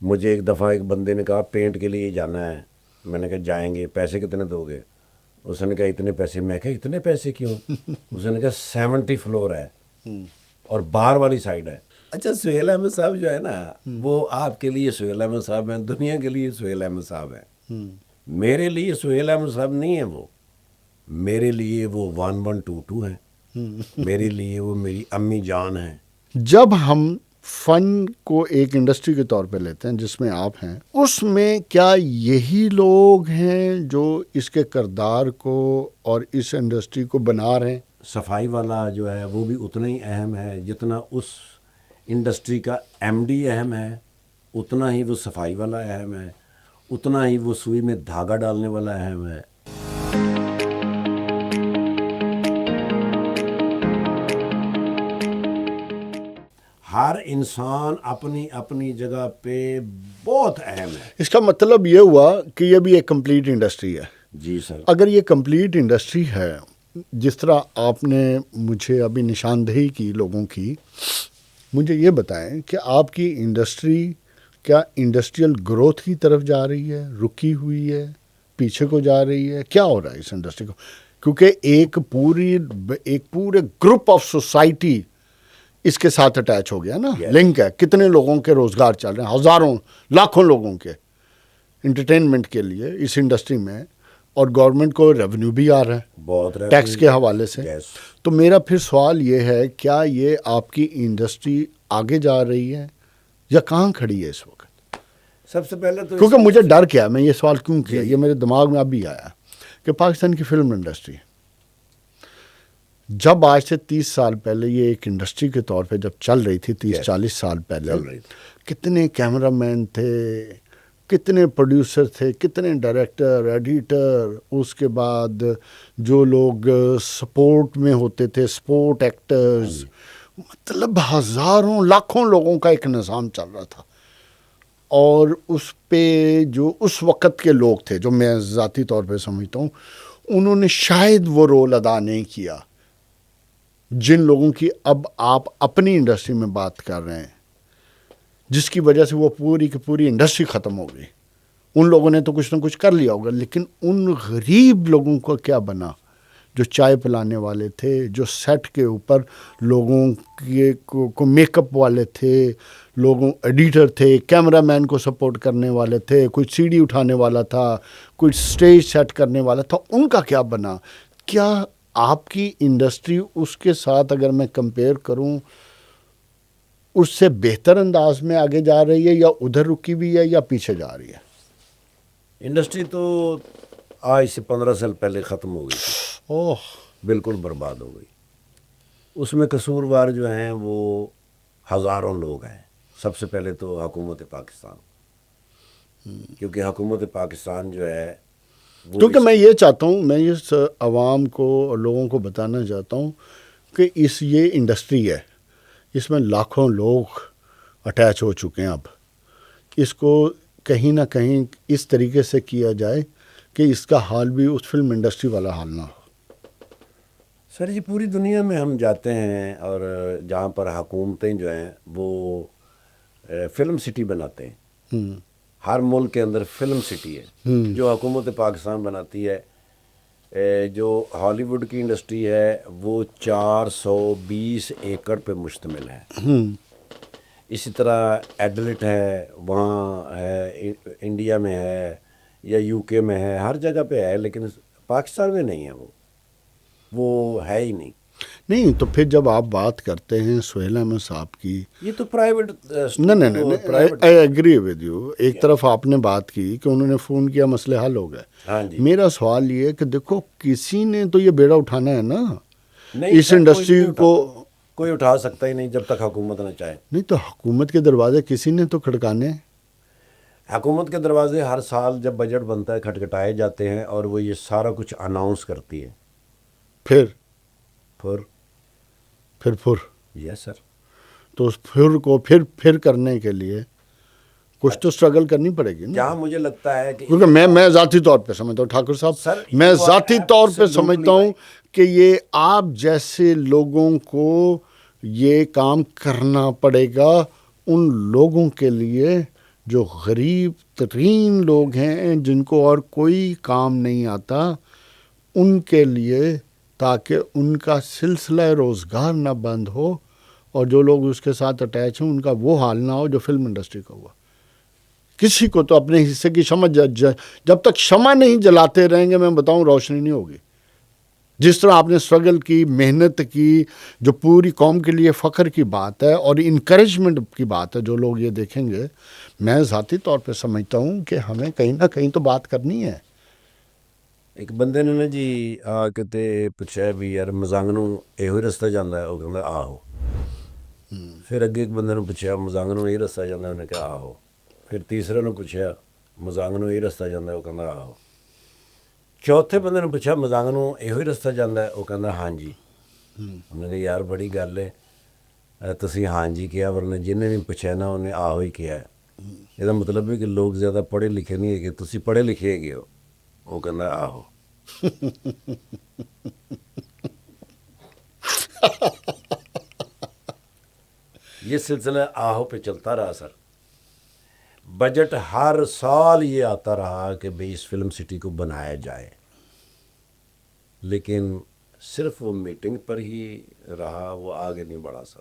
مجھے ایک دفعہ ایک بندے نے کہا پینٹ کے لیے جانا ہے، میں نے کہا جائیں گے، پیسے کتنے دو گے؟ اس نے کہا اتنے پیسے، میں کہا اتنے پیسے کیوں؟ اس نے کہا 70 فلور ہے اور باہر والی سائڈ ہے۔ اچھا سہیل احمد صاحب جو ہے نا، وہ آپ کے لیے سہیل احمد صاحب ہیں، دنیا کے لیے سہیل احمد صاحب ہیں، میرے لیے سہیل احمد صاحب نہیں ہیں وہ، میرے لیے وہ 1122 ہیں، میرے لیے وہ میری امی جان ہیں۔ جب ہم فن کو ایک انڈسٹری کے طور پہ لیتے ہیں جس میں آپ ہیں، اس میں کیا یہی لوگ ہیں جو اس کے کردار کو اور اس انڈسٹری کو بنا رہے ہیں؟ صفائی والا جو ہے وہ بھی اتنا ہی اہم ہے جتنا اس انڈسٹری کا ایم ڈی اہم ہے، اتنا ہی وہ صفائی والا اہم ہے، اتنا ہی وہ سوئی میں دھاگا ڈالنے والا اہم ہے۔ ہر انسان اپنی اپنی جگہ پہ بہت اہم ہے۔ اس کا مطلب یہ ہوا کہ یہ بھی ایک کمپلیٹ انڈسٹری ہے۔ جی سر۔ اگر یہ کمپلیٹ انڈسٹری ہے، جس طرح آپ نے مجھے ابھی نشاندہی کی لوگوں کی، مجھے یہ بتائیں کہ آپ کی انڈسٹری کیا انڈسٹریل گروتھ کی طرف جا رہی ہے، رکی ہوئی ہے، پیچھے کو جا رہی ہے، کیا ہو رہا ہے اس انڈسٹری کو؟ کیونکہ ایک پورے گروپ آف سوسائٹی اس کے ساتھ اٹیچ ہو گیا نا، لنک ہے، کتنے لوگوں کے روزگار چل رہے ہیں، ہزاروں لاکھوں لوگوں کے انٹرٹینمنٹ کے لیے اس انڈسٹری میں، اور گورنمنٹ کو ریونیو بھی آ رہا ہے بہت ٹیکس کے حوالے سے۔ Yes۔ تو میرا پھر سوال یہ ہے، کیا یہ آپ کی انڈسٹری آگے جا رہی ہے یا کہاں کھڑی ہے اس وقت؟ سب سے پہلے تو کیونکہ مجھے ڈر کیا، میں یہ سوال کیوں کیا، یہ میرے دماغ میں ابھی آیا کہ پاکستان کی فلم انڈسٹری جب آج سے 30 سال پہلے یہ ایک انڈسٹری کے طور پہ جب چل رہی تھی، 30-40 سال پہلے، چل رہی تھی، کتنے کیمرہ مین تھے، کتنے پروڈیوسر تھے، کتنے ڈائریکٹر، ایڈیٹر، اس کے بعد جو لوگ سپورٹ میں ہوتے تھے، سپورٹ ایکٹرز، مطلب ہزاروں لاکھوں لوگوں کا ایک نظام چل رہا تھا۔ اور اس پہ جو اس وقت کے لوگ تھے، جو میں ذاتی طور پہ سمجھتا ہوں، انہوں نے شاید وہ رول ادا نہیں کیا جن لوگوں کی اب آپ اپنی انڈسٹری میں بات کر رہے ہیں، جس کی وجہ سے وہ پوری کی پوری انڈسٹری ختم ہو گئی۔ ان لوگوں نے تو کچھ نہ کچھ کر لیا ہوگا، لیکن ان غریب لوگوں کو کیا بنا جو چائے پلانے والے تھے، جو سیٹ کے اوپر لوگوں کو میک اپ والے تھے، لوگوں ایڈیٹر تھے، کیمرہ مین کو سپورٹ کرنے والے تھے، کوئی سی ڈی اٹھانے والا تھا، کوئی سٹیج سیٹ کرنے والا تھا، ان کا کیا بنا؟ کیا آپ کی انڈسٹری اس کے ساتھ اگر میں کمپیئر کروں اس سے بہتر انداز میں آگے جا رہی ہے، یا ادھر رکی ہوئی ہے، یا پیچھے جا رہی ہے؟ انڈسٹری تو آج سے 15 سال پہلے ختم ہو گئی تھی، اوہ، بالکل برباد ہو گئی۔ اس میں قصوروار جو ہیں وہ ہزاروں لوگ ہیں۔ سب سے پہلے تو حکومت پاکستان، کیونکہ حکومت پاکستان جو ہے وہ کیونکہ میں یہ چاہتا ہوں، میں اس عوام کو اور لوگوں کو بتانا چاہتا ہوں کہ یہ انڈسٹری ہے، اس میں لاکھوں لوگ اٹیچ ہو چکے ہیں۔ اب اس کو کہیں نہ کہیں اس طریقے سے کیا جائے کہ اس کا حال بھی اس فلم انڈسٹری والا حال نہ ہو۔ سر جی پوری دنیا میں ہم جاتے ہیں اور جہاں پر حکومتیں جو ہیں وہ فلم سٹی بناتے ہیں، ہر ملک کے اندر فلم سٹی ہے جو حکومت پاکستان بناتی ہے۔ جو ہالی ووڈ کی انڈسٹری ہے وہ 420 ایکڑ پہ مشتمل ہے۔ اسی طرح ایڈلٹ ہے، وہاں ہے، انڈیا میں ہے یا یو کے میں ہے، ہر جگہ پہ ہے، لیکن پاکستان میں نہیں ہے، وہ ہے ہی نہیں۔ نہیں تو پھر جب آپ بات کرتے ہیں سہیل احمد صاحب کی، یہ تو پرائیویٹ نہیں، آئی ایگری ود یو۔ ایک طرف آپ نے بات کی کہ انہوں نے فون کیا، مسئلے حل ہو گئے۔ ہاں جی، میرا سوال یہ ہے کہ دیکھو کسی نے تو یہ بیڑا اٹھانا ہے نا، نہیں اس سر، انڈسٹری کو کوئی اٹھا سکتا ہی نہیں جب تک حکومت نہ چاہے۔ نہیں تو حکومت کے دروازے کسی نے تو کھڑکانے ہیں۔ حکومت کے دروازے ہر سال جب بجٹ بنتا ہے کھٹکھٹائے جاتے ہیں اور وہ یہ سارا کچھ اناؤنس کرتی ہے۔ پھر پھر یس سر، تو اس پھر کو پھر کرنے کے لیے کچھ تو سٹرگل کرنی پڑے گی نا۔ جہاں مجھے لگتا ہے کہ کیونکہ میں ذاتی طور پہ سمجھتا ہوں ٹھاکر سر، صاحب، میں ذاتی طور پہ سمجھتا ہوں کہ یہ آپ جیسے لوگوں کو یہ کام کرنا پڑے گا، ان لوگوں کے لیے جو غریب ترین لوگ ہیں جن کو اور کوئی کام نہیں آتا، ان کے لیے، تاکہ ان کا سلسلہ روزگار نہ بند ہو اور جو لوگ اس کے ساتھ اٹیچ ہیں ان کا وہ حال نہ ہو جو فلم انڈسٹری کا ہوا. کسی کو تو اپنے حصے کی شمع جب تک شمع نہیں جلاتے رہیں گے، میں بتاؤں، روشنی نہیں ہوگی. جس طرح آپ نے اسٹرگل کی، محنت کی، جو پوری قوم کے لیے فخر کی بات ہے اور انکریجمنٹ کی بات ہے، جو لوگ یہ دیکھیں گے، میں ذاتی طور پہ سمجھتا ہوں کہ ہمیں کہیں نہ کہیں تو بات کرنی ہے. ایک بندے نے نا جی آ کے تے پوچھا بھی یار مزنگ نوں ਇਹੋ ਹੀ ਰਸਤਾ ਜਾਂਦਾ ਹੈ, ਉਹ ਕਹਿੰਦਾ ਆਹੋ. ਫਿਰ ਅੱਗੇ ਇੱਕ ਬੰਦੇ ਨੂੰ ਪੁੱਛਿਆ ਮਜ਼ੰਗ ਨੂੰ ਇਹ ਰਸਤਾ ਜਾਂਦਾ, ਉਹਨੇ ਕਿਹਾ ਆਹੋ. ਫਿਰ ਤੀਸਰੇ ਨੂੰ ਪੁੱਛਿਆ ਮਜ਼ੰਗ ਨੂੰ ਇਹ ਰਸਤਾ ਜਾਂਦਾ, ਉਹ ਕਹਿੰਦਾ ਆਹੋ. ਚੌਥੇ ਬੰਦੇ ਨੂੰ ਪੁੱਛਿਆ ਮਜ਼ੰਗ ਨੂੰ ਇਹੋ ਹੀ ਰਸਤਾ ਜਾਂਦਾ, ਉਹ ਕਹਿੰਦਾ ਹਾਂਜੀ. ਉਹਨੇ ਕਿਹਾ ਯਾਰ ਬੜੀ ਗੱਲ ਹੈ, ਤੁਸੀਂ ਹਾਂਜੀ ਕਿਹਾ, ਵਰਨਾ ਜਿਹਨੇ ਵੀ ਪੁੱਛਿਆ ਨਾ ਉਹਨੇ ਆਹੋ ਹੀ ਕਿਹਾ. ਇਹਦਾ ਮਤਲਬ ਹੈ ਕਿ ਲੋਕ ਜ਼ਿਆਦਾ ਪੜ੍ਹੇ ਲਿਖੇ ਨਹੀਂ ਹੈਗੇ, ਤੁਸੀਂ ਪੜ੍ਹੇ ਲਿਖੇ ਹੈਗੇ ਹੋ. ਉਹ ਕਹਿੰਦਾ ਆਹੋ. یہ سلسلہ آہو پہ چلتا رہا سر. بجٹ ہر سال یہ آتا رہا کہ بھئی اس فلم سٹی کو بنایا جائے، لیکن صرف وہ میٹنگ پر ہی رہا، وہ آگے نہیں بڑھا سر.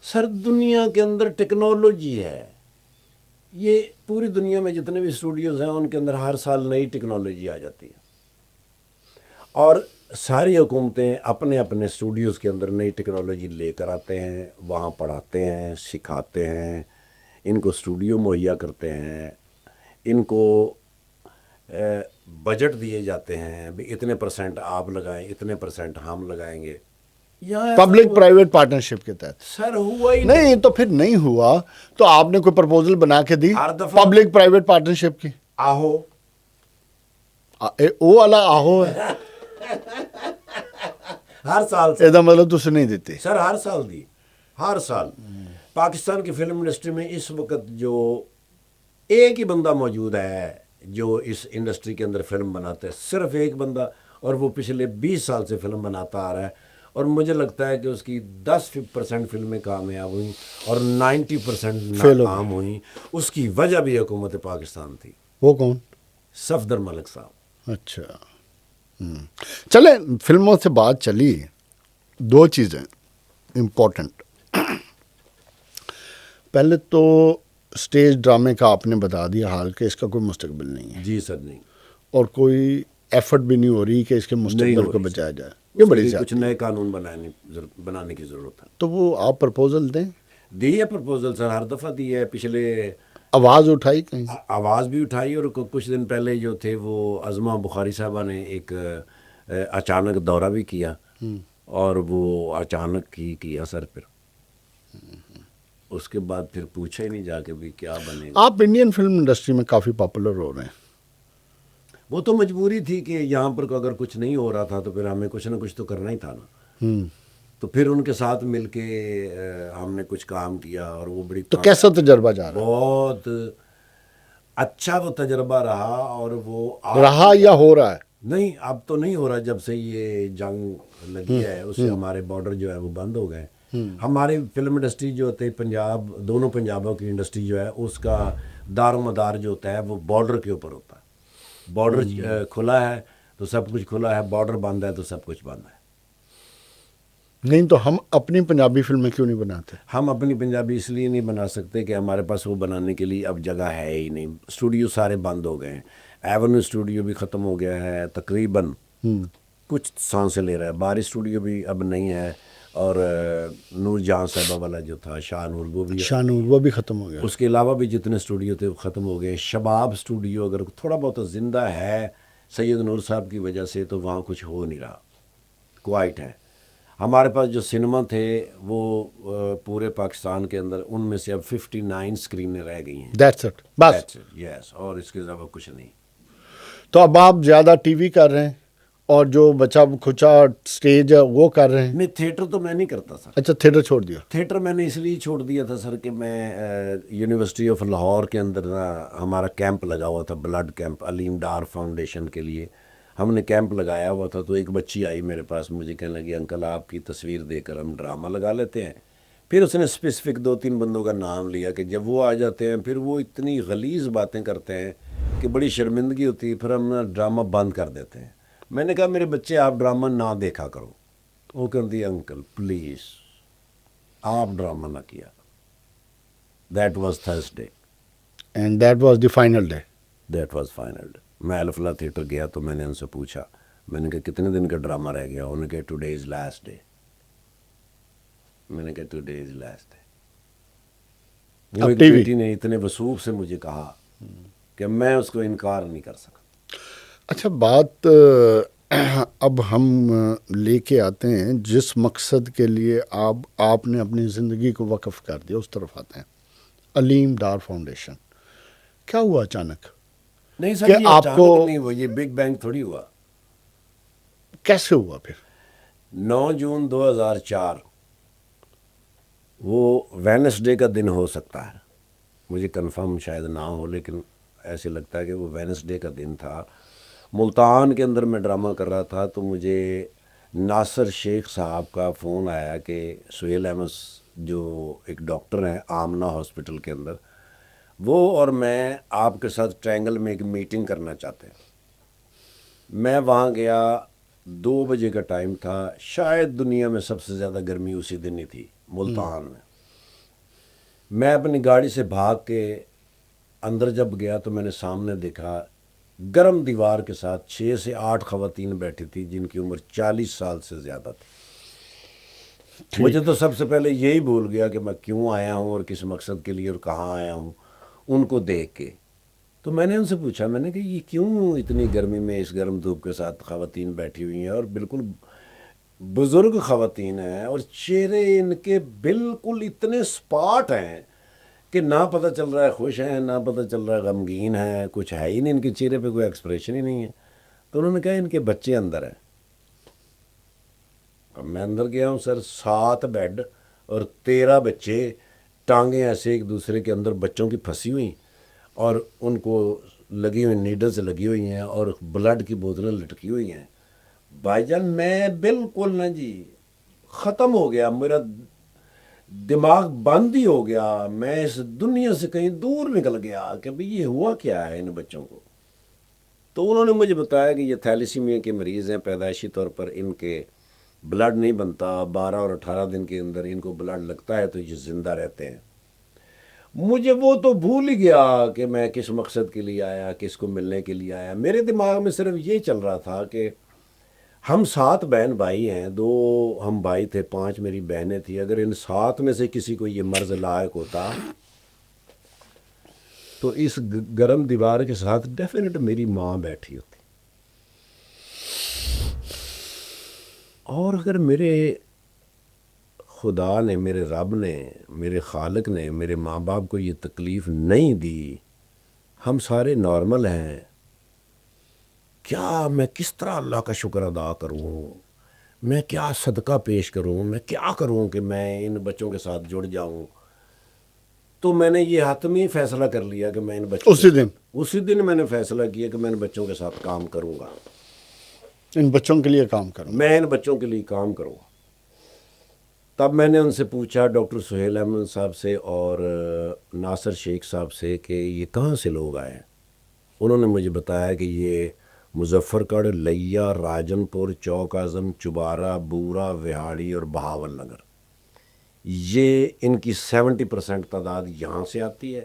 سر دنیا کے اندر ٹیکنالوجی ہے، یہ پوری دنیا میں جتنے بھی اسٹوڈیوز ہیں ان کے اندر ہر سال نئی ٹیکنالوجی آ جاتی ہے، اور ساری حکومتیں اپنے اپنے اسٹوڈیوز کے اندر نئی ٹیکنالوجی لے کر آتے ہیں، وہاں پڑھاتے ہیں، سکھاتے ہیں، ان کو اسٹوڈیو مہیا کرتے ہیں، ان کو بجٹ دیے جاتے ہیں بھی اتنے % آپ لگائیں، اتنے % ہم لگائیں گے. پبلک پرائیویٹ پارٹنرشپ کے تحت. سر ہوا ہی نہیں تو پھر نہیں ہوا تو آپ نے کوئی پرپوزل بنا کے دی ہر دفعہ پبلک پرائیویٹ پارٹنرشپ کی؟ آہو وہ والا آہو ہے. ہر سال ਇਹਦਾ ਮਤਲਬ ਤੁਸੀਂ نہیں دیتی. سر ہر سال دی، ہر سال. پاکستان کی فلم انڈسٹری میں اس وقت جو ایک ہی بندہ موجود ہے جو اس انڈسٹری کے اندر فلم بناتا ہے، صرف ایک بندہ، اور وہ پچھلے 20 سال سے فلم بناتا آ رہا ہے، اور مجھے لگتا ہے کہ اس کی 10% فلمیں کامیاب ہوئیں اور 90% ناکام ہوئیں. اس کی وجہ بھی حکومت پاکستان تھی. وہ کون؟ صفدر ملک صاحب. اچھا. چلیں فلموں سے بات چلی، دو چیزیں امپورٹنٹ. پہلے تو اسٹیج ڈرامے کا آپ نے بتا دیا حال کہ اس کا کوئی مستقبل نہیں ہے. جی سر نہیں. اور کوئی ایفرٹ بھی نہیں ہو رہی کہ اس کے مستقبل کو بچایا جائے. یہ بڑی کچھ نئے قانون بنانے کی ضرورت ہے. تو وہ آپ پرپوزل دیں. دی ہے پرپوزل سر، ہر دفعہ دی ہے. پچھلے آواز اٹھائی کہیں؟ آواز بھی اٹھائی، اور کچھ دن پہلے جو تھے وہ عظمہ بخاری صاحبہ نے ایک اچانک دورہ بھی کیا، اور وہ اچانک ہی کیا سر. پھر اس کے بعد پھر پوچھا ہی نہیں جا کے بھی کیا بنے گا. آپ انڈین فلم انڈسٹری میں کافی پاپولر ہو رہے ہیں. وہ تو مجبوری تھی کہ یہاں پر اگر کچھ نہیں ہو رہا تھا تو پھر ہمیں کچھ نہ کچھ تو کرنا ہی تھا نا. تو پھر ان کے ساتھ مل کے ہم نے کچھ کام کیا، اور وہ بڑی. تو کیسا تجربہ جا رہا ہے؟ بہت اچھا وہ تجربہ رہا. اور وہ رہا یا ہو رہا ہے؟ نہیں، اب تو نہیں ہو رہا. جب سے یہ جنگ لگی ہے اس سے ہمارے بارڈر جو ہے وہ بند ہو گئے. ہماری فلم انڈسٹری جو ہوتے پنجاب، دونوں پنجابوں کی انڈسٹری جو ہے اس کا دار و مدار جو ہوتا ہے وہ بارڈر کے اوپر ہوتا ہے. بارڈر کھلا ہے تو سب کچھ کھلا ہے، بارڈر بند ہے تو سب کچھ بند ہے. نہیں تو ہم اپنی پنجابی فلمیں کیوں نہیں بناتے؟ ہم اپنی پنجابی اس لیے نہیں بنا سکتے کہ ہمارے پاس وہ بنانے کے لیے اب جگہ ہے ہی نہیں. اسٹوڈیو سارے بند ہو گئے ہیں. ایونیو اسٹوڈیو بھی ختم ہو گیا ہے تقریباً، کچھ سانسیں لے رہا ہے. باری اسٹوڈیو بھی اب نہیں ہے، اور نور جہاں صاحبہ والا جو تھا شاہ نور، وہ بھی ختم ہو گیا. اس کے علاوہ بھی جتنے اسٹوڈیو تھے وہ ختم ہو گئے. شباب اسٹوڈیو اگر تھوڑا بہت زندہ ہے سید نور صاحب کی وجہ سے، تو وہاں کچھ ہو نہیں رہا، کوائٹ ہے. ہمارے پاس جو سنیما تھے وہ پورے پاکستان کے اندر ان میں سے اب 59 اسکرینیں رہ گئی ہیں. دیٹس اٹ، بس. یس، اور اس کے علاوہ کچھ نہیں. تو اب آپ زیادہ ٹی وی کر رہے ہیں اور جو بچا کھچا سٹیج ہے وہ کر رہے ہیں؟ نہیں، تھیٹر تو میں نہیں کرتا سر. اچھا، تھیٹر چھوڑ دیا؟ تھیٹر میں نے اس لیے چھوڑ دیا تھا سر کہ میں یونیورسٹی آف لاہور کے اندر ہمارا کیمپ لگا ہوا تھا، blood camp, Aleem Dar foundation کے لیے ہم نے کیمپ لگایا ہوا تھا. تو ایک بچی آئی میرے پاس، مجھے کہنے لگی انکل آپ کی تصویر دے کر ہم ڈرامہ لگا لیتے ہیں. پھر اس نے اسپیسیفک 2-3 بندوں کا نام لیا کہ جب وہ آ جاتے ہیں پھر وہ اتنی غلیظ باتیں کرتے ہیں کہ بڑی شرمندگی ہوتی ہے، پھر ہم ڈرامہ بند کر دیتے ہیں. میں نے کہا میرے بچے آپ ڈرامہ نہ دیکھا کرو. وہ کہتی ہے انکل پلیز آپ ڈرامہ نہ کیا. That was Thursday. And that was the final day. That was final day. میں الفلا تھیٹر گیا تو میں نے ان سے پوچھا، میں نے کہا کتنے دن کا ڈرامہ رہ گیا؟ انہوں نے کہا ٹوڈے از لاسٹ ڈے. میں نے کہا ٹوڈے از لاسٹ ڈے. اب میری ٹی وی بیٹی نے اتنے وسوخ سے مجھے کہا کہ میں اس کو انکار نہیں کر سکتا. اچھا بات اب ہم لے کے آتے ہیں جس مقصد کے لیے آپ نے اپنی زندگی کو وقف کر دیا، اس طرف آتے ہیں. علیم ڈار فاؤنڈیشن کیا ہوا اچانک؟ نہیں سر، کہ یہ آپ اچانک کو نہیں ہوا، یہ بگ بینگ تھوڑی ہوا. کیسے ہوا پھر؟ 9 جون 2004 وہ وینسڈے کا دن ہو سکتا ہے، مجھے کنفرم شاید نہ ہو، لیکن ایسے لگتا ہے کہ وہ وینسڈے کا دن تھا. ملتان کے اندر میں ڈرامہ کر رہا تھا تو مجھے ناصر شیخ صاحب کا فون آیا کہ سہیل احمد جو ایک ڈاکٹر ہیں آمنہ ہاسپٹل کے اندر، وہ اور میں آپ کے ساتھ ٹرینگل میں ایک میٹنگ کرنا چاہتے ہیں. میں وہاں گیا، 2 بجے کا ٹائم تھا. شاید دنیا میں سب سے زیادہ گرمی اسی دن ہی تھی ملتان میں. میں اپنی گاڑی سے بھاگ کے اندر جب گیا تو میں نے سامنے دیکھا گرم دیوار کے ساتھ 6 سے 8 خواتین بیٹھی تھی جن کی عمر 40 سال سے زیادہ تھی. مجھے تو سب سے پہلے یہی بھول گیا کہ میں کیوں آیا ہوں اور کس مقصد کے لیے اور کہاں آیا ہوں. ان کو دیکھ کے تو میں نے ان سے پوچھا، میں نے کہ یہ کیوں اتنی گرمی میں اس گرم دھوپ کے ساتھ خواتین بیٹھی ہوئی ہیں، اور بالکل بزرگ خواتین ہیں اور چہرے ان کے بالکل اتنے سپاٹ ہیں کہ نہ پتہ چل رہا ہے خوش ہیں نہ پتہ چل رہا ہے غمگین ہیں، کچھ ہے ہی نہیں ان کے چہرے پہ، کوئی ایکسپریشن ہی نہیں ہے. تو انہوں نے کہا ان کے بچے اندر ہیں. اب میں اندر گیا ہوں سر، 7 بیڈ اور 13 بچے، ٹانگیں ایسے ایک دوسرے کے اندر بچوں کی پھنسی ہوئی اور ان کو لگی ہوئی نیڈلز لگی ہوئی ہیں اور بلڈ کی بوتلیں لٹکی ہوئی ہیں. بھائی جان میں بالکل نا جی ختم ہو گیا، میرا دماغ بند ہی ہو گیا. میں اس دنیا سے کہیں دور نکل گیا کہ بھئی یہ ہوا کیا ہے ان بچوں کو. تو انہوں نے مجھے بتایا کہ یہ تھیلیسیمیا کے مریض ہیں، پیدائشی طور پر ان کے بلڈ نہیں بنتا، 12 اور 18 دن کے اندر ان کو بلڈ لگتا ہے تو یہ زندہ رہتے ہیں. مجھے وہ تو بھول ہی گیا کہ میں کس مقصد کے لیے آیا، کس کو ملنے کے لیے آیا. میرے دماغ میں صرف یہ چل رہا تھا کہ ہم 7 بہن بھائی ہیں، 2 ہم بھائی تھے، 5 میری بہنیں تھیں. اگر ان 7 میں سے کسی کو یہ مرض لاحق ہوتا تو اس گرم دیوار کے ساتھ ڈیفینیٹ میری ماں بیٹھی ہوتی. اور اگر میرے خدا نے، میرے رب نے، میرے خالق نے میرے ماں باپ کو یہ تکلیف نہیں دی، ہم سارے نارمل ہیں، کیا میں کس طرح اللہ کا شکر ادا کروں؟ میں کیا صدقہ پیش کروں؟ میں کیا کروں کہ میں ان بچوں کے ساتھ جڑ جاؤں؟ تو میں نے یہ حتمی فیصلہ کر لیا کہ میں ان بچوں اسی دن میں نے فیصلہ کیا کہ میں ان بچوں کے ساتھ کام کروں گا، ان بچوں کے لیے کام کروں. میں ان بچوں کے لیے کام کروں گا. تب میں نے ان سے پوچھا، ڈاکٹر سہیل احمد صاحب سے اور ناصر شیخ صاحب سے، کہ یہ کہاں سے لوگ آئے ہیں؟ انہوں نے مجھے بتایا کہ یہ مظفر گڑھ، لیا، راجن پور، چوک اعظم، چبارہ، بورا، وہاڑی اور بہاول نگر، یہ ان کی 70% تعداد یہاں سے آتی ہے.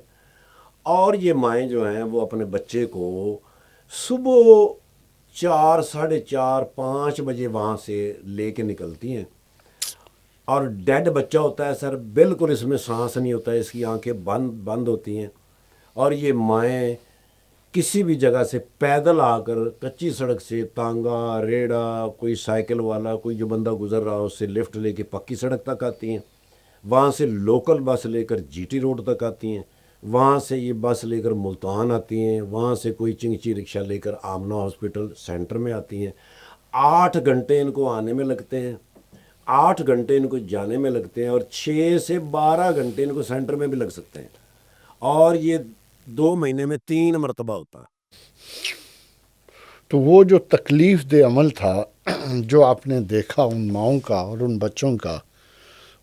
اور یہ مائیں جو ہیں وہ اپنے بچے کو صبح 4، 4:30، 5 بجے وہاں سے لے کے نکلتی ہیں. اور ڈیڈ بچہ ہوتا ہے سر، بالکل اس میں سانس نہیں ہوتا ہے، اس کی آنکھیں بند ہوتی ہیں. اور یہ مائیں کسی بھی جگہ سے پیدل آ کر کچی سڑک سے، تانگا، ریڑا، کوئی سائیکل والا، کوئی جو بندہ گزر رہا ہو اس سے لفٹ لے کے پکی سڑک تک آتی ہیں. وہاں سے لوکل بس لے کر جی ٹی روڈ تک آتی ہیں. وہاں سے یہ بس لے کر ملتان آتی ہیں. وہاں سے کوئی چنگچی رکشہ لے کر آمنہ ہاسپٹل سینٹر میں آتی ہیں. 8 گھنٹے ان کو آنے میں لگتے ہیں، 8 گھنٹے ان کو جانے میں لگتے ہیں، اور 6 سے 12 گھنٹے ان کو سینٹر میں بھی لگ سکتے ہیں. اور یہ 2 مہینے میں 3 مرتبہ ہوتا ہے. تو وہ جو تکلیف دہ عمل تھا جو آپ نے دیکھا ان ماؤں کا اور ان بچوں کا،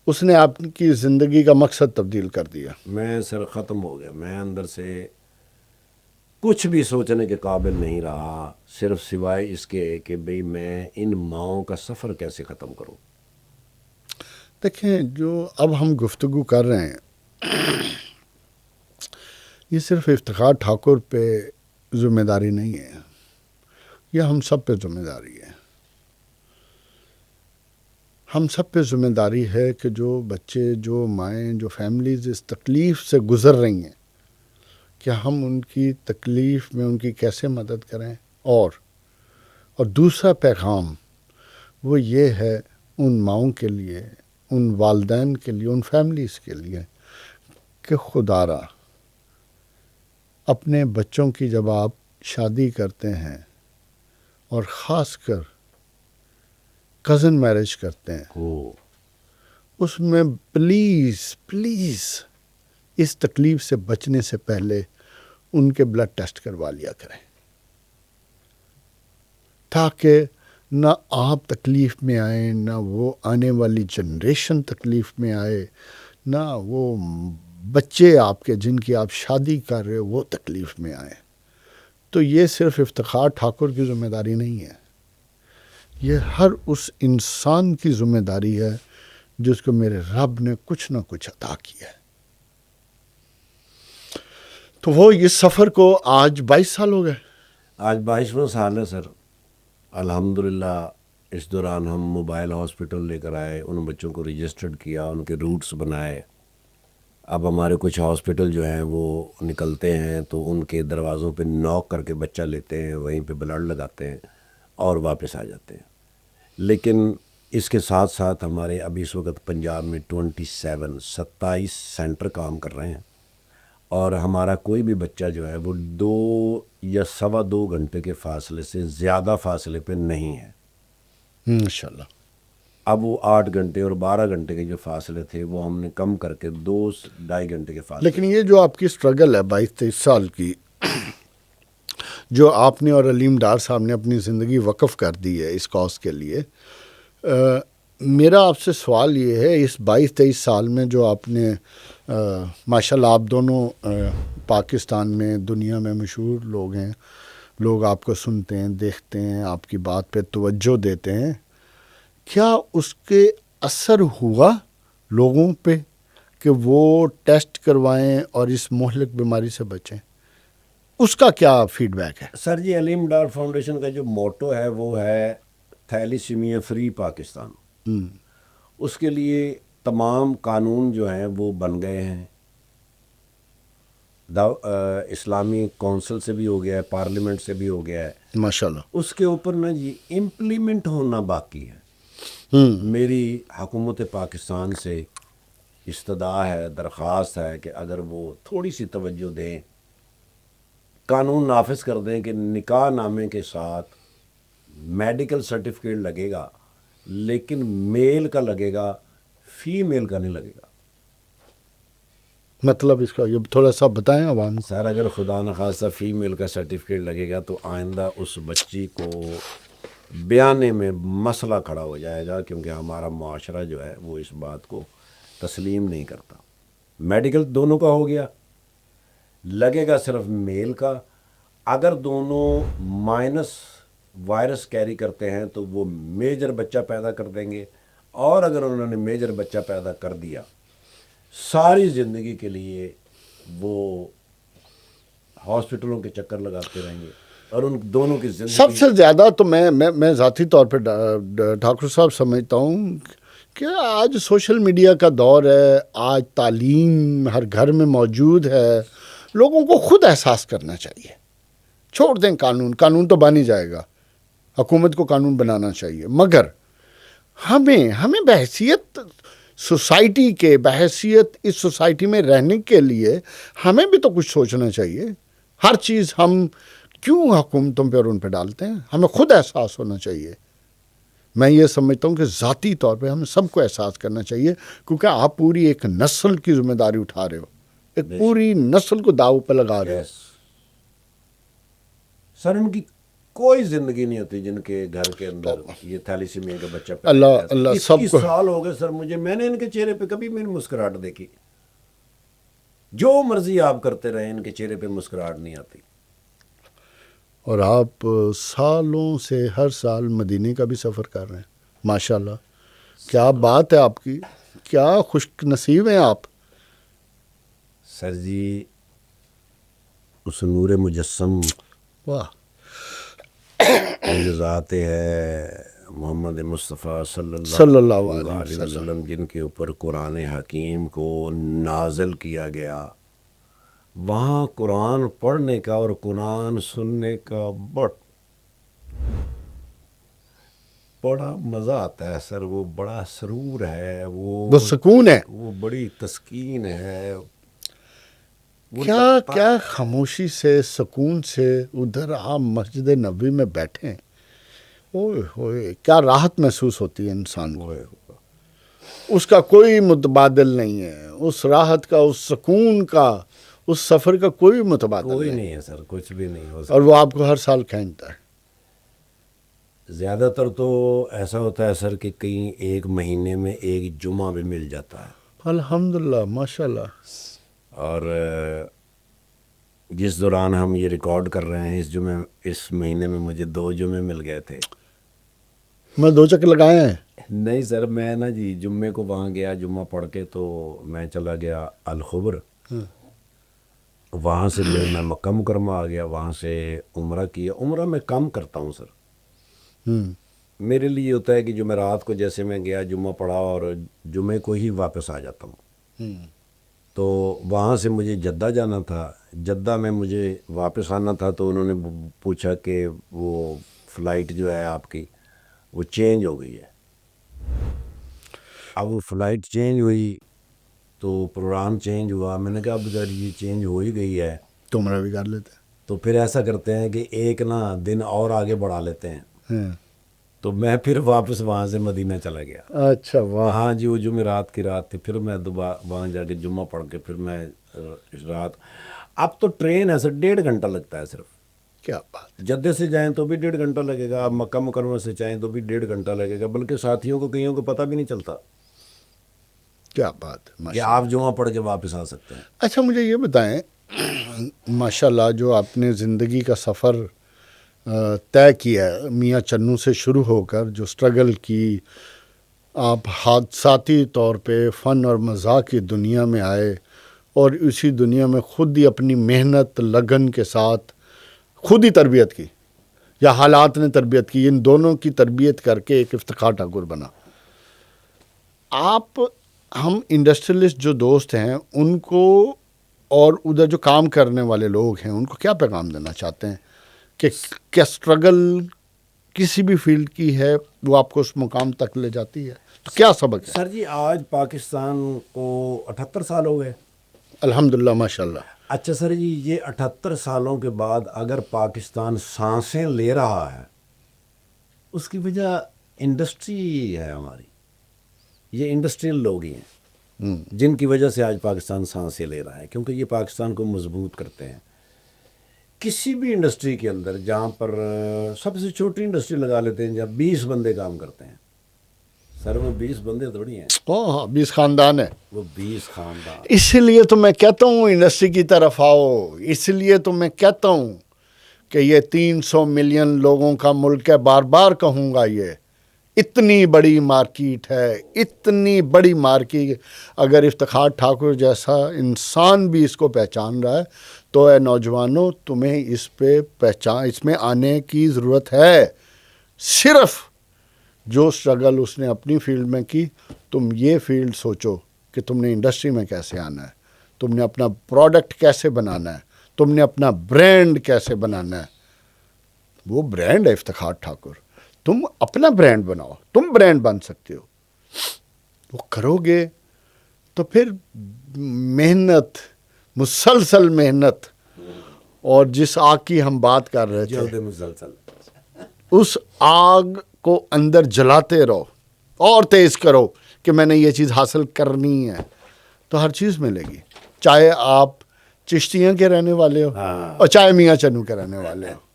اس نے آپ کی زندگی کا مقصد تبدیل کر دیا. میں سر ختم ہو گیا. میں اندر سے کچھ بھی سوچنے کے قابل نہیں رہا، صرف سوائے اس کے کہ بھئی میں ان ماؤں کا سفر کیسے ختم کروں. دیکھیں، جو اب ہم گفتگو کر رہے ہیں یہ صرف افتخار ٹھاکر پہ ذمہ داری نہیں ہے، یہ ہم سب پہ ذمہ داری ہے. ہم سب پہ ذمہ داری ہے کہ جو بچے، جو مائیں، جو فیملیز اس تکلیف سے گزر رہی ہیں، کہ ہم ان کی تکلیف میں ان کی کیسے مدد کریں. اور دوسرا پیغام وہ یہ ہے ان ماؤں کے لیے، ان والدین کے لیے، ان فیملیز کے لیے کہ خدا را اپنے بچوں کی جب آپ شادی کرتے ہیں اور خاص کر کزن میرج کرتے ہیں، اس میں پلیز اس تکلیف سے بچنے سے پہلے ان کے بلڈ ٹیسٹ کروا لیا کریں، تاکہ نہ آپ تکلیف میں آئیں، نہ وہ آنے والی جنریشن تکلیف میں آئے، نہ وہ بچے آپ کے جن کی آپ شادی کر رہے ہو وہ تکلیف میں آئیں. تو یہ صرف افتخار ٹھاکر کی ذمہ داری نہیں ہے، یہ ہر اس انسان کی ذمہ داری ہے جس کو میرے رب نے کچھ نہ کچھ عطا کیا ہے. تو وہ اس سفر کو آج 22 سال ہو گئے. آج 22واں سال ہے سر. الحمدللہ اس دوران ہم موبائل ہاسپٹل لے کر آئے، ان بچوں کو رجسٹرڈ کیا، ان کے روٹس بنائے. اب ہمارے کچھ ہاسپٹل جو ہیں وہ نکلتے ہیں تو ان کے دروازوں پہ نوک کر کے بچہ لیتے ہیں، وہیں پہ بلڈ لگاتے ہیں اور واپس آ جاتے ہیں. لیکن اس کے ساتھ ساتھ ہمارے ابھی اس وقت پنجاب میں 27 سینٹر کام کر رہے ہیں، اور ہمارا کوئی بھی بچہ جو ہے وہ 2 یا 2.25 گھنٹے کے فاصلے سے زیادہ فاصلے پہ نہیں ہے. انشاءاللہ. اب وہ 8 گھنٹے اور 12 گھنٹے کے جو فاصلے تھے وہ ہم نے کم کر کے 2-2.5 گھنٹے کے فاصلے. لیکن یہ جو آپ کی سٹرگل ہے 22-23 سال کی، جو آپ نے اور علیم ڈار صاحب نے اپنی زندگی وقف کر دی ہے اس کاز کے لیے، میرا آپ سے سوال یہ ہے، اس 22-23 سال میں جو آپ نے ماشاءاللہ آپ دونوں پاکستان میں، دنیا میں مشہور لوگ ہیں، لوگ آپ کو سنتے ہیں، دیکھتے ہیں، آپ کی بات پہ توجہ دیتے ہیں، کیا اس کے اثر ہوا لوگوں پہ کہ وہ ٹیسٹ کروائیں اور اس مہلک بیماری سے بچیں؟ اس کا کیا فیڈ بیک ہے؟ سر جی، علیم ڈار فاؤنڈیشن کا جو موٹو ہے وہ ہے تھیلیسیمیا فری پاکستان. اس کے لیے تمام قانون جو ہیں وہ بن گئے ہیں. اسلامی کونسل سے بھی ہو گیا ہے، پارلیمنٹ سے بھی ہو گیا ہے ماشاءاللہ. اس کے اوپر نا جی امپلیمنٹ ہونا باقی ہے. میری حکومت پاکستان سے استدعا ہے، درخواست ہے کہ اگر وہ تھوڑی سی توجہ دیں، قانون نافذ کر دیں کہ نکاح نامے کے ساتھ میڈیکل سرٹیفکیٹ لگے گا، لیکن میل کا لگے گا، فیمیل کا نہیں لگے گا. مطلب اس کا یہ تھوڑا سا بتائیں عوام کو. سر اگر خدا نخواستہ فیمیل کا سرٹیفکیٹ لگے گا تو آئندہ اس بچی کو بیانے میں مسئلہ کھڑا ہو جائے گا، کیونکہ ہمارا معاشرہ جو ہے وہ اس بات کو تسلیم نہیں کرتا. میڈیکل دونوں کا ہو گیا، لگے گا صرف میل کا. اگر دونوں مائنس وائرس کیری کرتے ہیں تو وہ میجر بچہ پیدا کر دیں گے، اور اگر انہوں نے میجر بچہ پیدا کر دیا ساری زندگی کے لیے وہ ہاسپٹلوں کے چکر لگاتے رہیں گے، اور ان دونوں کی زندگی سب سے زیادہ تو میں ذاتی طور پہ ٹھاکر صاحب سمجھتا ہوں کہ آج سوشل میڈیا کا دور ہے، آج تعلیم ہر گھر میں موجود ہے، لوگوں کو خود احساس کرنا چاہیے. چھوڑ دیں قانون تو بن ہی جائے گا، حکومت کو قانون بنانا چاہیے، مگر ہمیں بحیثیت سوسائٹی کے، بحیثیت اس سوسائٹی میں رہنے کے لیے ہمیں بھی تو کچھ سوچنا چاہیے. ہر چیز ہم کیوں حکومتوں پہ اور ان پہ ڈالتے ہیں؟ ہمیں خود احساس ہونا چاہیے. میں یہ سمجھتا ہوں کہ ذاتی طور پہ ہمیں سب کو احساس کرنا چاہیے، کیونکہ آپ پوری ایک نسل کی ذمہ داری اٹھا رہے ہو، ایک پوری نسل کو داؤ پہ لگا رہے ہو. سر ان کی کوئی زندگی نہیں ہوتی جن کے گھر کے اندر یہ تھیلیسیمیا کا بچہ پیدا اللہ ہوا ہے۔ اللہ 21 سب کو سال ہو گئے سر مجھے، میں نے ان کے چہرے پہ کبھی میری مسکراہٹ دیکھی؟ جو مرضی آپ کرتے رہیں ان کے چہرے پہ مسکراہٹ نہیں آتی۔ اور آپ سالوں سے ہر سال مدینے کا بھی سفر کر رہے ہیں، ماشاءاللہ کیا بات ہے آپ کی، کیا خوش نصیب ہیں آپ۔ سر جی اس نور مجسم واہ، جو ذات ہے محمد مصطفیٰ صلی صلی اللہ اللہ علیہ علیہ وسلم، وسلم، جن کے اوپر قرآن حکیم کو نازل کیا گیا، وہاں قرآن پڑھنے کا اور قرآن سننے کا بڑا مزہ آتا ہے سر، وہ بڑا سرور ہے، وہ سکون ہے، وہ بڑی تسکین ہے۔ وہ کیا لگتا- کیا خاموشی سے سکون سے ادھر آپ مسجد نبوی میں بیٹھیں، اوئے ہوئے کیا راحت محسوس ہوتی ہے انسان کو، اس کا کوئی متبادل نہیں ہے، اس راحت کا، اس سکون کا، اس سفر کا کوئی متبادل کوئی نہیں، نہیں ہے سر، کچھ بھی نہیں ہو سکتا۔ اور وہ آپ کو ہر سال کھینچتا ہے۔ زیادہ تر تو ایسا ہوتا ہے سر کہ کہیں ایک مہینے میں ایک جمعہ بھی مل جاتا ہے، الحمدللہ ماشاءاللہ۔ اور جس دوران ہم یہ ریکارڈ کر رہے ہیں اس مہینے میں مجھے 2 جمعے مل گئے تھے۔ میں 2 چکر لگائے ہیں۔ نہیں سر، میں نا جی جمعے کو وہاں گیا، جمعہ پڑھ کے تو میں چلا گیا الخبر، وہاں سے میں مکہ مکرمہ آ گیا، وہاں سے عمرہ کیا۔ عمرہ میں کم کرتا ہوں سر، میرے لیے ہوتا ہے کہ جمعرات کو جیسے میں گیا، جمعہ پڑھا اور جمعے کو ہی واپس آ جاتا ہوں۔ تو وہاں سے مجھے جدہ جانا تھا، جدہ میں مجھے واپس آنا تھا، تو انہوں نے پوچھا کہ وہ فلائٹ جو ہے آپ کی وہ چینج ہو گئی ہے۔ اب وہ فلائٹ چینج ہوئی تو پروگرام چینج ہوا، میں نے کہا اب اگر یہ چینج ہو ہی گئی ہے تو عمرہ بھی کر لیتے تو پھر ایسا کرتے ہیں کہ ایک نا دن اور آگے بڑھا لیتے ہیں۔ ہیں۔ تو میں پھر واپس وہاں سے مدینہ چلا گیا۔ اچھا واہ، ہاں جی، وہ جمعرات کی رات تھی، پھر میں دوبارہ وہاں جا کے جمعہ پڑھ کے پھر میں رات، اب تو ٹرین ہے سر 1.5 گھنٹہ لگتا ہے صرف، کیا بات، جدے سے جائیں تو بھی 1.5 گھنٹہ لگے گا، آپ مکہ مکرمہ سے جائیں تو بھی 1.5 گھنٹہ لگے گا، بلکہ ساتھیوں کو کئیوں کو پتہ بھی نہیں چلتا کیا بات کہ ماشاءاللہ۔ آپ جمعہ پڑھ کے واپس آ سکتے ہیں۔ اچھا مجھے یہ بتائیں، ماشاءاللہ جو آپ نے زندگی کا سفر طے کیا ہے، میاں چنو سے شروع ہو کر جو سٹرگل کی، آپ حادثاتی طور پہ فن اور مزاح کی دنیا میں آئے اور اسی دنیا میں خود ہی اپنی محنت لگن کے ساتھ خود ہی تربیت کی یا حالات نے تربیت کی، ان دونوں کی تربیت کر کے ایک افتخار ٹھاکر بنا۔ آپ، ہم انڈسٹریلسٹ جو دوست ہیں ان کو اور ادھر جو کام کرنے والے لوگ ہیں ان کو کیا پیغام دینا چاہتے ہیں کہ کیا سٹرگل کسی بھی فیلڈ کی ہے وہ آپ کو اس مقام تک لے جاتی ہے، تو کیا سبق ہے؟ سر جی آج پاکستان کو 78 سال ہو گئے۔ الحمدللہ ماشاءاللہ۔ اچھا سر جی، یہ 78 سالوں کے بعد اگر پاکستان سانسیں لے رہا ہے، اس کی وجہ انڈسٹری ہے ہماری، یہ انڈسٹریل لوگ ہی ہیں جن کی وجہ سے آج پاکستان سانسیں لے رہا ہے، کیونکہ یہ پاکستان کو مضبوط کرتے ہیں۔ کسی بھی انڈسٹری کے اندر جہاں پر سب سے چھوٹی انڈسٹری لگا لیتے ہیں جہاں 20 بندے کام کرتے ہیں، سر وہ 20 بندے تھوڑی ہیں، ہاں 20 خاندان ہے۔ وہ 20 خاندان۔ اس لیے تو میں کہتا ہوں انڈسٹری کی طرف آؤ، اس لیے تو میں کہتا ہوں کہ یہ 300 ملین لوگوں کا ملک ہے، بار بار کہوں گا، یہ اتنی بڑی مارکیٹ ہے، اتنی بڑی مارکیٹ، اگر افتخار ٹھاکر جیسا انسان بھی اس کو پہچان رہا ہے تو اے نوجوانوں تمہیں اس میں آنے کی ضرورت ہے۔ صرف جو سٹرگل اس نے اپنی فیلڈ میں کی، تم یہ فیلڈ سوچو کہ تم نے انڈسٹری میں کیسے آنا ہے، تم نے اپنا پروڈکٹ کیسے بنانا ہے، تم نے اپنا برانڈ کیسے بنانا ہے۔ وہ برانڈ ہے افتخار ٹھاکر، تم اپنا برانڈ بناؤ، تم برانڈ بن سکتے ہو، وہ کرو گے تو پھر محنت، مسلسل محنت، اور جس آگ کی ہم بات کر رہے تھے جلد مسلسل اس آگ کو اندر جلاتے رہو اور تیز کرو کہ میں نے یہ چیز حاصل کرنی ہے، تو ہر چیز ملے گی، چاہے آپ چشتیاں کے رہنے والے ہو اور چاہے میاں چنو کے رہنے والے ہو۔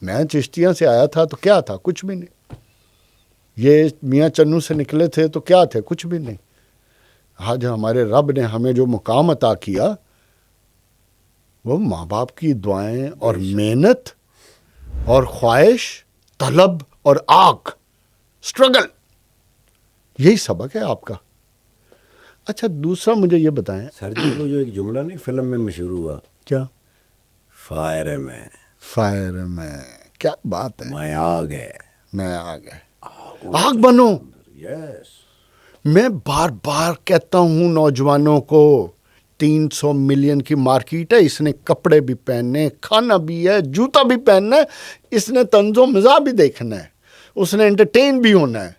میں چشتیاں سے آیا تھا تو کیا تھا؟ کچھ بھی نہیں. یہ میاں چنو سے نکلے تھے تو کیا تھے؟ کچھ بھی نہیں. آج ہمارے رب نے ہمیں جو مقام عطا کیا وہ ماں باپ کی دعائیں اور محنت اور خواہش، طلب اور آگ، اسٹرگل، یہی سبق ہے آپ کا. اچھا دوسرا مجھے یہ بتائیں. سر جی وہ جو ایک جملہ نہیں فلم میں مشہور ہوا، کیا؟ فائر میں فائر میں. کیا بات ہے. میں آگ ہے. میں آگ بنو. یس. میں بار بار کہتا ہوں نوجوانوں کو، 300 ملین کی مارکیٹ ہے، اس نے کپڑے بھی پہننے، کھانا بھی ہے، جوتا بھی پہننا ہے، اس نے طنز و مزاح بھی دیکھنا ہے، اس نے انٹرٹین بھی ہونا ہے.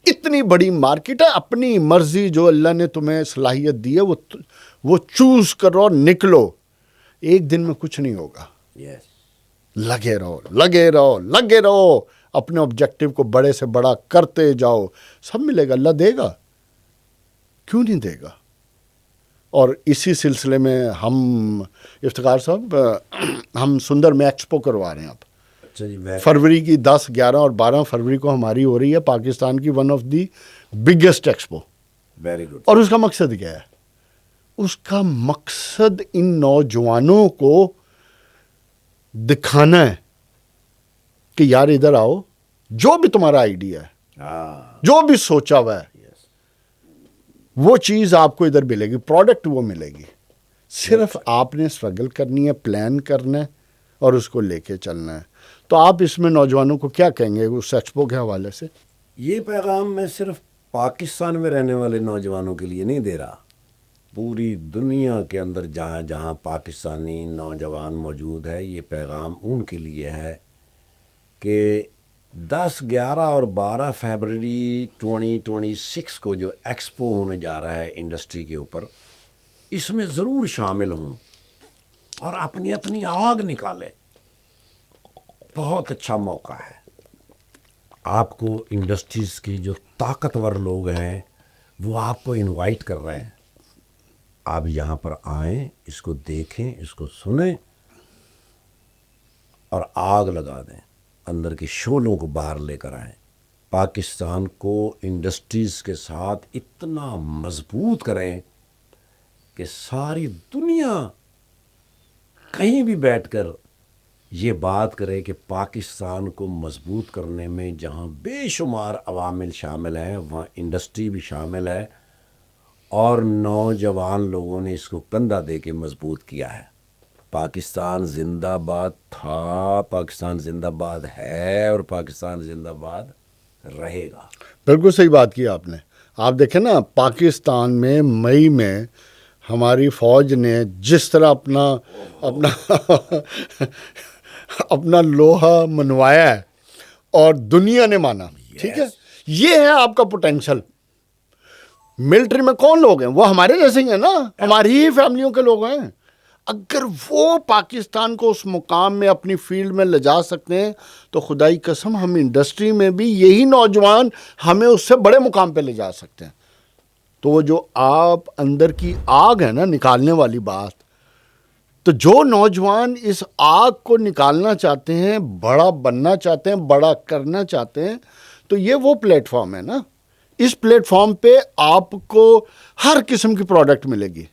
اتنی بڑی مارکیٹ ہے. اپنی مرضی جو اللہ نے تمہیں صلاحیت دی ہے وہ چوز کرو اور نکلو. ایک دن میں کچھ نہیں ہوگا. یس. لگے رہو لگے رہو لگے رہو، اپنے آبجیکٹو کو بڑے سے بڑا کرتے جاؤ، سب ملے گا. اللہ دے گا، کیوں نہیں دے گا. اور اسی سلسلے میں ہم افتخار صاحب ہم سندر میں ایکسپو کروا رہے ہیں اب. اچھا جی. فروری کی 10، 11 اور 12 فروری کو ہماری ہو رہی ہے پاکستان کی one of the biggest expo. Very good. اور اس کا مقصد کیا ہے؟ اس کا مقصد ان نوجوانوں کو دکھانا ہے کہ یار ادھر آؤ، جو بھی تمہارا آئیڈیا ہے، جو بھی سوچا ہوا ہے، وہ چیز آپ کو ادھر ملے گی، پروڈکٹ وہ ملے گی. صرف آپ نے اسٹرگل کرنی ہے، پلان کرنا ہے اور اس کو لے کے چلنا ہے. تو آپ اس میں نوجوانوں کو کیا کہیں گے اس ایکسپو کے حوالے سے؟ یہ پیغام میں صرف پاکستان میں رہنے والے نوجوانوں کے لیے نہیں دے رہا، پوری دنیا کے اندر جہاں جہاں پاکستانی نوجوان موجود ہے، یہ پیغام ان کے لیے ہے کہ 10، 11 اور 12 فیبرری 2026 کو جو ایکسپو ہونے جا رہا ہے انڈسٹری کے اوپر، اس میں ضرور شامل ہوں اور اپنی اپنی آگ نکالے. بہت اچھا موقع ہے. آپ کو انڈسٹریز کے جو طاقتور لوگ ہیں وہ آپ کو انوائٹ کر رہے ہیں. آپ یہاں پر آئیں، اس کو دیکھیں، اس کو سنیں اور آگ لگا دیں، اندر کے شعلوں کو باہر لے کر آئیں. پاکستان کو انڈسٹریز کے ساتھ اتنا مضبوط کریں کہ ساری دنیا کہیں بھی بیٹھ کر یہ بات کرے کہ پاکستان کو مضبوط کرنے میں جہاں بے شمار عوامل شامل ہیں وہاں انڈسٹری بھی شامل ہے، اور نوجوان لوگوں نے اس کو کندھا دے کے مضبوط کیا ہے. پاکستان زندہ باد تھا، پاکستان زندہ باد ہے اور پاکستان زندہ باد رہے گا. بالکل صحیح بات کی آپ نے. آپ دیکھیں نا پاکستان میں مئی میں ہماری فوج نے جس طرح اپنا لوہا منوایا ہے اور دنیا نے مانا. ٹھیک ہے، یہ ہے آپ کا پوٹینشل. ملٹری میں کون لوگ ہیں؟ وہ ہمارے جیسے ہی ہیں نا، ہماری ہی فیملیوں کے لوگ ہیں. اگر وہ پاکستان کو اس مقام میں اپنی فیلڈ میں لے جا سکتے ہیں تو خدائی قسم ہم انڈسٹری میں بھی یہی نوجوان ہمیں اس سے بڑے مقام پہ لے جا سکتے ہیں. تو وہ جو آپ اندر کی آگ ہے نا نکالنے والی بات، تو جو نوجوان اس آگ کو نکالنا چاہتے ہیں، بڑا بننا چاہتے ہیں، بڑا کرنا چاہتے ہیں، تو یہ وہ پلیٹ فارم ہے نا. اس پلیٹ فارم پہ آپ کو ہر قسم کی پروڈکٹ ملے گی.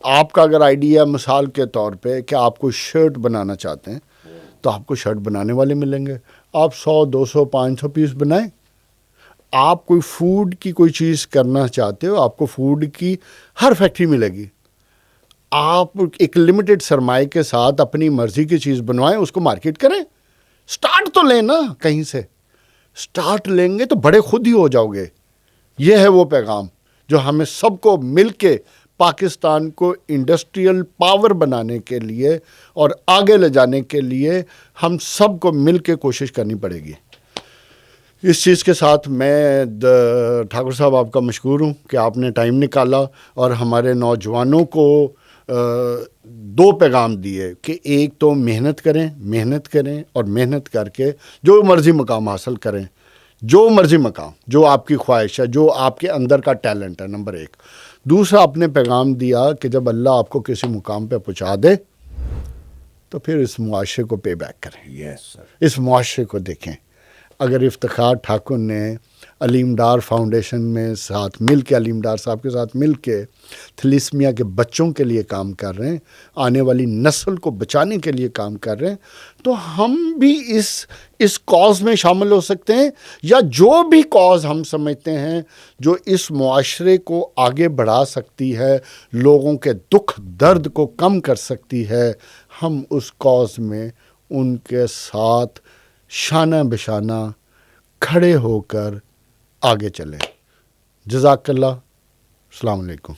آپ کا اگر آئیڈیا مثال کے طور پہ کہ آپ کو شرٹ بنانا چاہتے ہیں تو آپ کو شرٹ بنانے والے ملیں گے. آپ 100، 200، 500 پیس بنائیں. آپ کوئی فوڈ کی کوئی چیز کرنا چاہتے ہو، آپ کو فوڈ کی ہر فیکٹری ملے گی. آپ ایک لمیٹڈ سرمائے کے ساتھ اپنی مرضی کی چیز بنوائیں، اس کو مارکیٹ کریں. سٹارٹ تو لیں نا کہیں سے. سٹارٹ لیں گے تو بڑے خود ہی ہو جاؤ گے. یہ ہے وہ پیغام جو ہمیں سب کو مل کے پاکستان کو انڈسٹریل پاور بنانے کے لیے اور آگے لے جانے کے لیے ہم سب کو مل کے کوشش کرنی پڑے گی. اس چیز کے ساتھ میں ٹھاکر صاحب آپ کا مشکور ہوں کہ آپ نے ٹائم نکالا اور ہمارے نوجوانوں کو 2 پیغام دیے کہ ایک تو محنت کریں اور محنت کر کے جو مرضی مقام حاصل کریں، جو مرضی مقام، جو آپ کی خواہش ہے، جو آپ کے اندر کا ٹیلنٹ ہے، نمبر 1. دوسرا آپ نے پیغام دیا کہ جب اللہ آپ کو کسی مقام پہ پہنچا دے تو پھر اس معاشرے کو پے بیک کریں، یس سر. اس معاشرے کو دیکھیں. اگر افتخار ٹھاکر نے علیم ڈار فاؤنڈیشن میں ساتھ مل کے، علیم ڈار صاحب کے ساتھ مل کے تھلیسمیا کے بچوں کے لیے کام کر رہے ہیں، آنے والی نسل کو بچانے کے لیے کام کر رہے ہیں، تو ہم بھی اس کاز میں شامل ہو سکتے ہیں. یا جو بھی کاز ہم سمجھتے ہیں جو اس معاشرے کو آگے بڑھا سکتی ہے، لوگوں کے دکھ درد کو کم کر سکتی ہے، ہم اس کاز میں ان کے ساتھ شانہ بشانہ کھڑے ہو کر آگے چلیں. جزاک اللہ. السلام علیکم.